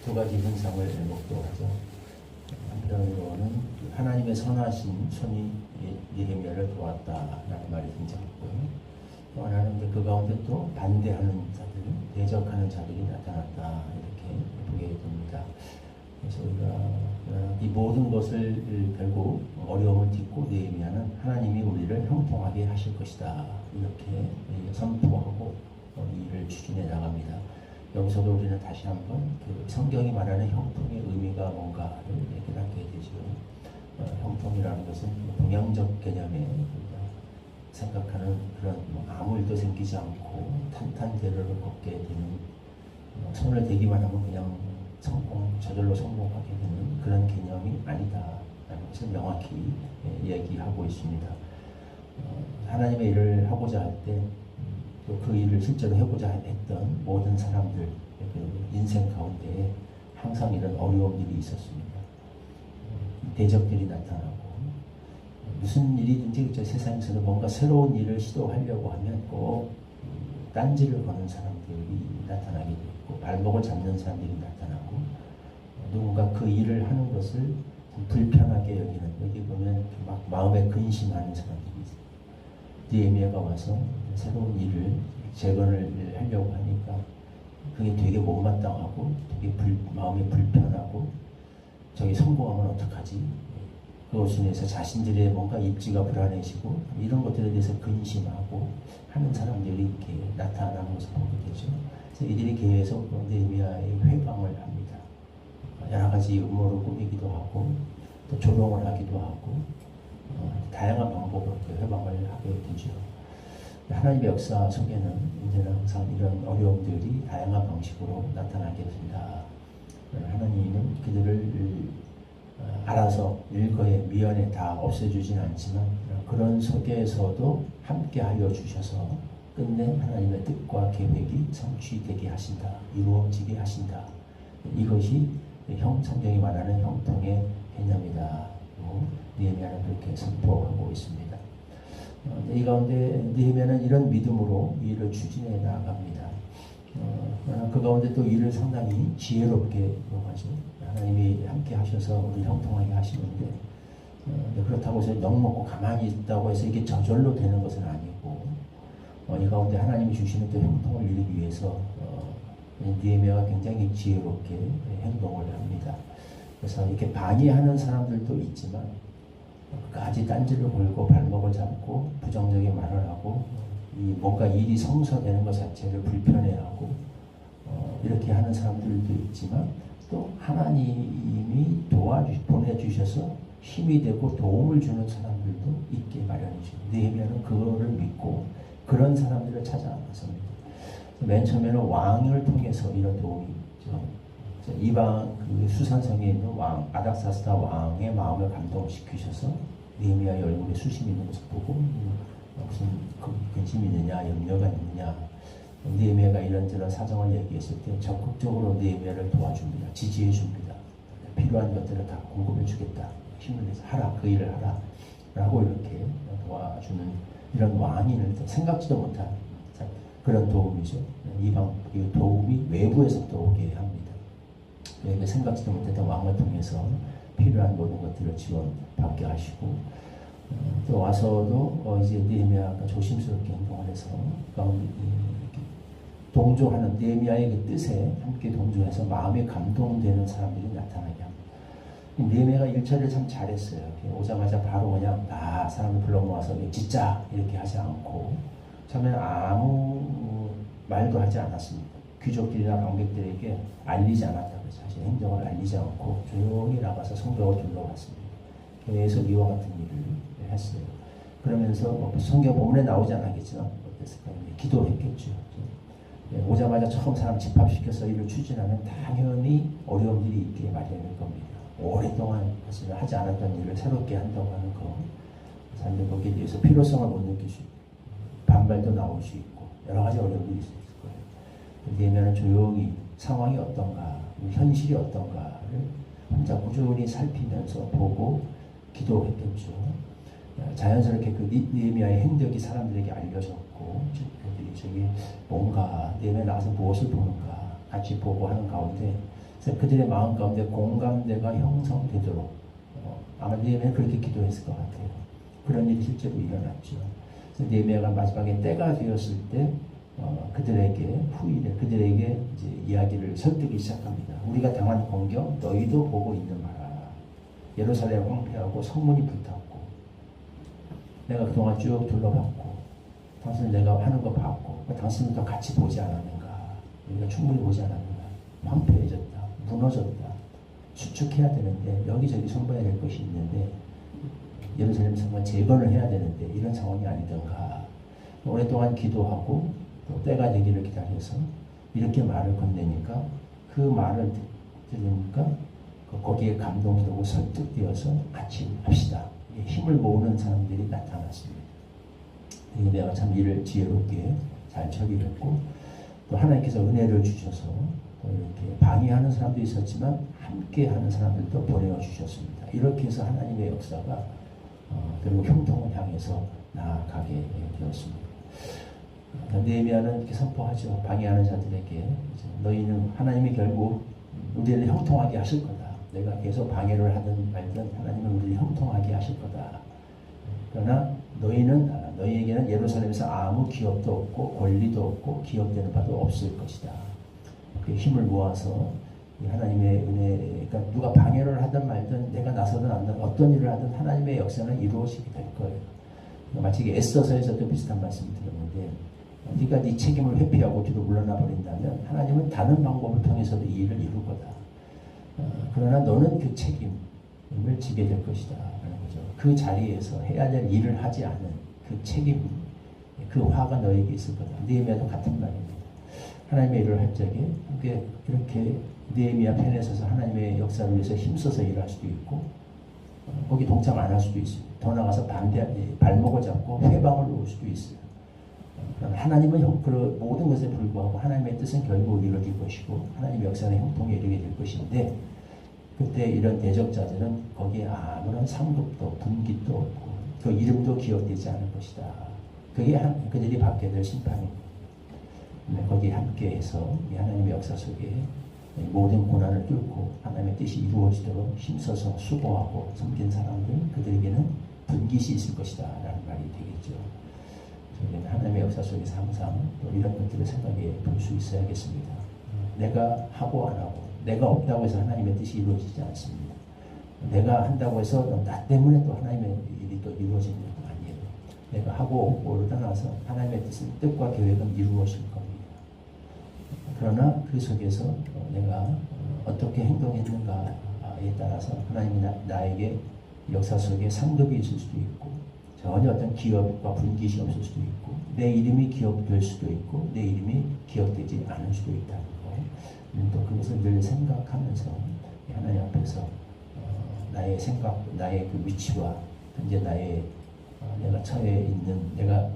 두 가지 현상을 목도하죠. 한편으로는 하나님의 선하신 손이 느헤미야를 도왔다라는 말이 등장했고요. 또 하나는 그 가운데 또 반대하는 자들, 대적하는 자들이 나타났다 이렇게 보게 됩니다. 그래서 우리가 이 모든 것을 결국 어려움을 딛고 느헤미야는 하나님이 우리를 형통하게 하실 것이다 이렇게 선포하고 이 일을 추진해 나갑니다. 여기서도 우리는 다시 한번 그 성경이 말하는 형통의 의미가 뭔가를 얘기를 하게 되죠. 형통이라는 것은 동양적 개념에 생각하는 그런 아무 일도 생기지 않고 탄탄대로를 걷게 되는 손을 대기만 하면 그냥 저절로 성공하게 되는 그런 개념이 아니다라는 것을 명확히 얘기하고 있습니다. 하나님의 일을 하고자 할 때 또 그 일을 실제로 해보자 했던 모든 사람들 그 인생 가운데 항상 이런 어려움들이 있었습니다. 대적들이 나타나고 무슨 일이든지 세상에서는 뭔가 새로운 일을 시도하려고 하면 꼭 딴지를 거는 사람들이 나타나게 되고 발목을 잡는 사람들이 나타나고 누군가 그 일을 하는 것을 좀 불편하게 여기는 여기 보면 막 마음에 근심하는 사람들이 있어요. 느헤미야가 와서 새로운 일을 재건을 하려고 하니까 그게 되게 못마땅하고 되게 마음이 불편하고 저기 성공하면 어떡하지? 그것을 인해서 자신들의 뭔가 입지가 불안해지고 이런 것들에 대해서 근심하고 하는 사람들이 이렇게 나타나는 것을 보게 되죠. 그래서 이들이 계속 느헤미야의 회방을 합니다. 여러 가지 음모를 꾸미기도 하고 또 조롱을 하기도 하고 다양한 방법으로 회방을 하게 되죠. 하나님의 역사 속에는 이제는 항상 이런 어려움들이 다양한 방식으로 나타나게 된다. 하나님은 그들을 알아서 일거에 미연에 다 없애주진 않지만 그런 속에서도 함께하여 주셔서 끝내 하나님의 뜻과 계획이 성취되게 하신다. 이루어지게 하신다. 이것이 성경이 말하는 형통의 개념이다. 느헤미야는 그렇게 선포하고 있습니다. 이 가운데 느헤미야는 이런 믿음으로 이 일을 추진해 나갑니다. 그 가운데 또 일을 상당히 지혜롭게 하죠. 하나님이 함께 하셔서 우리 형통하게 하시는데 그렇다고 해서 욕먹고 가만히 있다고 해서 이게 저절로 되는 것은 아니고 이 가운데 하나님이 주시는 또 형통을 이루기 위해서 느헤미야가 굉장히 지혜롭게 행동을 합니다. 그래서 이렇게 반의하는 사람들도 있지만 끝까지 딴지를 걸고 발목을 잡고 부정적인 말을 하고 뭔가 일이 성사되는 것 자체를 불편해하고 이렇게 하는 사람들도 있지만 또 하나님이 보내주셔서 힘이 되고 도움을 주는 사람들도 있게 마련이죠. 느헤미야는 그거를 믿고 그런 사람들을 찾아 나섭니다. 맨 처음에는 왕을 통해서 이런 도움이 있죠. 이방 그 수산성에 있는 왕 아닥사스다 왕의 마음을 감동시키셔서 느헤미야의 얼굴에 수심이 있는 것을 보고 무슨 근심이 있느냐 염려가 있느냐 느헤미야가 이런저런 사정을 얘기했을 때 적극적으로 느헤미야를 도와줍니다. 지지해 줍니다. 필요한 것들을 다 공급해 주겠다. 힘을 내서 하라 그 일을 하라 라고 이렇게 도와주는 이런 왕인을 생각지도 못한 그런 도움이죠. 이방 이 도움이 외부에서부터 오게 합니다. 생각지도 못했던 왕을 통해서 필요한 모든 것들을 지원받게 하시고 또 와서도 이제 느헤미야가 조심스럽게 행동을 해서 동조하는 느헤미야의 그 뜻에 함께 동조해서 마음에 감동되는 사람들이 나타나게 합니다. 느헤미야가 일처리를 참 잘했어요. 오자마자 바로 그냥 다 사람을 불러 모아서 짓자 이렇게 하지 않고 처음에는 아무 말도 하지 않았습니다. 귀족들이나 방백들에게 알리지 않았다고 해서 사실 행정을 알리지 않고 조용히 나가서 성벽을 둘러봤습니다. 계속 이와 같은 일을 했어요. 그러면서 성경 본문에 나오지 않았겠지만 어땠을까요? 기도했겠죠. 오자마자 처음 사람 집합시켜서 일을 추진하면 당연히 어려움들이 있게 마련일 겁니다. 오랫동안 그것을 하지 않았던 일을 새롭게 한다고 하는 거 사람들 거기에 대해서 필요성을 못 느낄 수 있고 반발도 나올 수 있고 여러 가지 어려움들이 있을 거예요. 그러면 조용히 상황이 어떤가 현실이 어떤가를 혼자 꾸준히 살피면서 보고 기도했겠죠. 자연스럽게 그 느헤미야의 행적이 사람들에게 알려졌고 그들이 저기 뭔가 느헤미야 나가서 무엇을 보는가 같이 보고 하는 가운데 그래서 그들의 마음 가운데 공감대가 형성되도록 아마 느헤미야는 그렇게 기도했을 것 같아요. 그런 일이 실제로 일어났죠. 그래서 느헤미야가 마지막에 때가 되었을 때 그들에게 후일에 그들에게 이제 이야기를 설득이 시작합니다. 우리가 당한 공격 너희도 보고 있는 바라. 예루살렘 황폐하고 성문이 불탔고 내가 그동안 쭉 둘러봤고 당신은 내가 하는 거 봤고 당신도 같이 보지 않았는가. 우리가 충분히 보지 않았는가. 황폐해졌다. 무너졌다. 수축해야 되는데 여기저기 손봐야 될 것이 있는데 예루살렘 성을 재건을 해야 되는데 이런 상황이 아니던가. 오랫동안 기도하고 또 때가 되기를 기다려서 이렇게 말을 건네니까 그 말을 들으니까 거기에 감동되고 설득되어서 같이 합시다. 힘을 모으는 사람들이 나타났습니다. 내가 참 이를 지혜롭게 잘 처리했고 또 하나님께서 은혜를 주셔서 또 이렇게 방해하는 사람도 있었지만 함께하는 사람들도 보내어 주셨습니다. 이렇게 해서 하나님의 역사가 결국 형통을 향해서 나아가게 되었습니다. 느헤미야는 이렇게 선포하죠. 방해하는 자들에게 너희는 하나님이 결국 우리를 형통하게 하실 거다. 내가 계속 방해를 하든 말든 하나님은 우리를 형통하게 하실 거다. 그러나 너희에게는 예루살렘에서 아무 기업도 없고 권리도 없고 기업되는 바도 없을 것이다. 그 힘을 모아서 하나님의 은혜, 그러니까 누가 방해를 하든 말든 내가 나서든 안 나서든 어떤 일을 하든 하나님의 역사는 이루어지게 될 거예요. 마치 에스더서에서도 비슷한 말씀을 드렸는데 네가 네 책임을 회피하고 뒤로 물러나 버린다면 하나님은 다른 방법을 통해서도 이 일을 이룰 거다. 그러나 너는 그 책임을 지게 될 것이다. 그 자리에서 해야 될 일을 하지 않은 그 책임, 그 화가 너에게 있을 거다. 느헤미야도 같은 말입니다. 하나님의 일을 할 적에 이렇게 느헤미야 편에 서서 하나님의 역사를 위해서 힘써서 일할 수도 있고 거기 동참 안 할 수도 있어요. 더 나가서 발목을 잡고 회방을 놓을 수도 있어요. 하나님은 그 모든 것에 불구하고 하나님의 뜻은 결국 이루어질 것이고 하나님의 역사는 형통에 이르게 될 것인데 그때 이런 대적자들은 거기에 아무런 상급도 분깃도 없고 그 이름도 기억되지 않을 것이다. 그게 그들이 받게 될 심판입니다. 거기에 함께해서 하나님의 역사 속에 모든 고난을 뚫고 하나님의 뜻이 이루어지도록 힘써서 수고하고 섬긴 사람들 그들에게는 분깃이 있을 것이다 라는 말이 되겠죠. 저희는 하나님의 역사 속에서 항상 또 이런 것들을 생각해 볼 수 있어야겠습니다. 내가 하고 안 하고 내가 없다고 해서 하나님의 뜻이 이루어지지 않습니다. 내가 한다고 해서 나 때문에 또 하나님의 일이 또 이루어지는 것도 아니에요. 내가 하고 없고를 떠나서 하나님의 뜻과 계획은 이루어질 겁니다. 그러나 그 속에서 내가 어떻게 행동했는가에 따라서 하나님이 나에게 역사 속에 상급이 있을 수도 있고 전혀 어떤 기업과 분깃이 없을 수도 있고 내 이름이 기억될 수도 있고 내 이름이 기억되지 않을 수도 있다는 거. 또 그것을 늘 생각하면서 하나님 앞에서 나의 생각, 나의 그 위치와 현재 내가 처해 있는 내가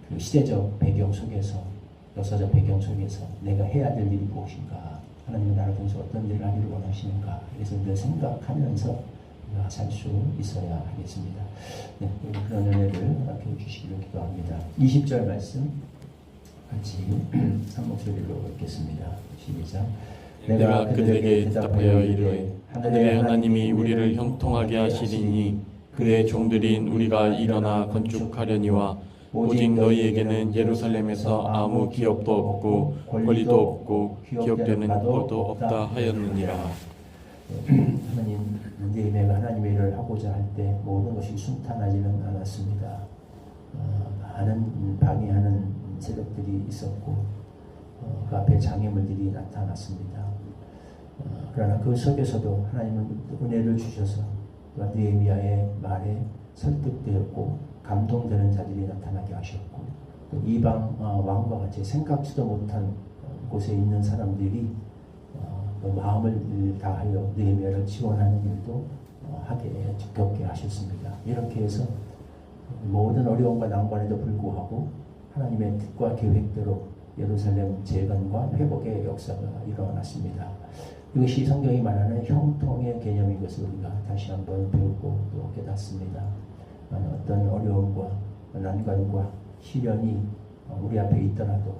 그 시대적 배경 속에서 역사적 배경 속에서 내가 해야 될 일이 무엇인가 하나님은 나를 통해서 어떤 일을 하기를 원하시는가 그래서 늘 생각하면서 살 수 있어야 하겠습니다. 네, 그런 은혜를 주시기를 기도합니다. 20절 말씀 같이 한 목소리로 읽겠습니다. 시작. 내가 그들에게 대답하여 이르되 하늘의 하나님이 우리를 형통하게 하시리니 그의 종들인 우리가 일어나 건축하려니와 오직 너희에게는 예루살렘에서 아무 기업도 없고 권리도 없고 기업되는 것도 없다 하였느니라. 하나님, 느헤미야가 하나님의 일을 하고자 할 때 모든 것이 순탄하지는 않았습니다. 많은 방해하는 세력들이 있었고 그 앞에 장애물들이 나타났습니다. 그러나 그 속에서도 하나님은 은혜를 주셔서 느헤미야의 말에 설득되었고 감동되는 자들이 나타나게 하셨고 또 이방 왕과 같이 생각지도 못한 곳에 있는 사람들이 마음을 다하여 느헤미야를 지원하는 일도 하게 겪게 하셨습니다. 이렇게 해서 모든 어려움과 난관에도 불구하고 하나님의 뜻과 계획대로 예루살렘 재건과 회복의 역사가 일어났습니다. 이것이 성경이 말하는 형통의 개념인 것을 우리가 다시 한번 배우고 또 깨닫습니다. 어떤 어려움과 난관과 시련이 우리 앞에 있더라도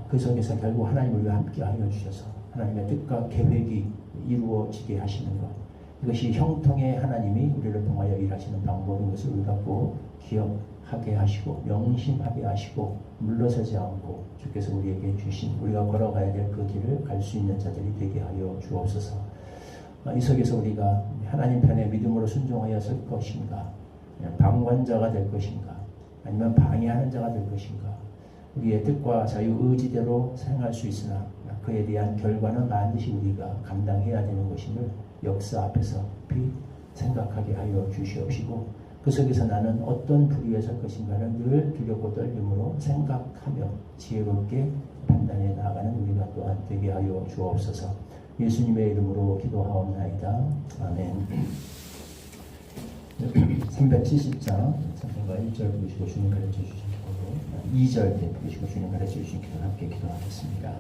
그 속에서 결국 하나님 우리와 함께 하여 주셔서 하나님의 뜻과 계획이 이루어지게 하시는 것, 이것이 형통의 하나님이 우리를 통하여 일하시는 방법인 것을 우리가 꼭 기억하게 하시고 명심하게 하시고 물러서지 않고 주께서 우리에게 주신 우리가 걸어가야 될 그 길을 갈 수 있는 자들이 되게 하여 주옵소서. 이 속에서 우리가 하나님 편에 믿음으로 순종하여 설 것인가, 방관자가 될 것인가, 아니면 방해하는 자가 될 것인가, 우리의 뜻과 자유 의지대로 사용할 수 있으나 그에 대한 결과는 반드시 우리가 감당해야 되는 것임을 역사 앞에서 깊이 생각하게 하여 주시옵시고, 그 속에서 나는 어떤 부류에 설 것인가를 늘 두렵고 떨림으로 생각하며 지혜롭게 판단해 나아가는 우리가 또한 되게 하여 주옵소서. 예수님의 이름으로 기도하옵나이다. 아멘. 370장 선생과 1절 부르시고 주님 가르쳐 주신 기도로 2절 부르시고 주님 가르쳐 주신 기도를 함께 기도하겠습니다.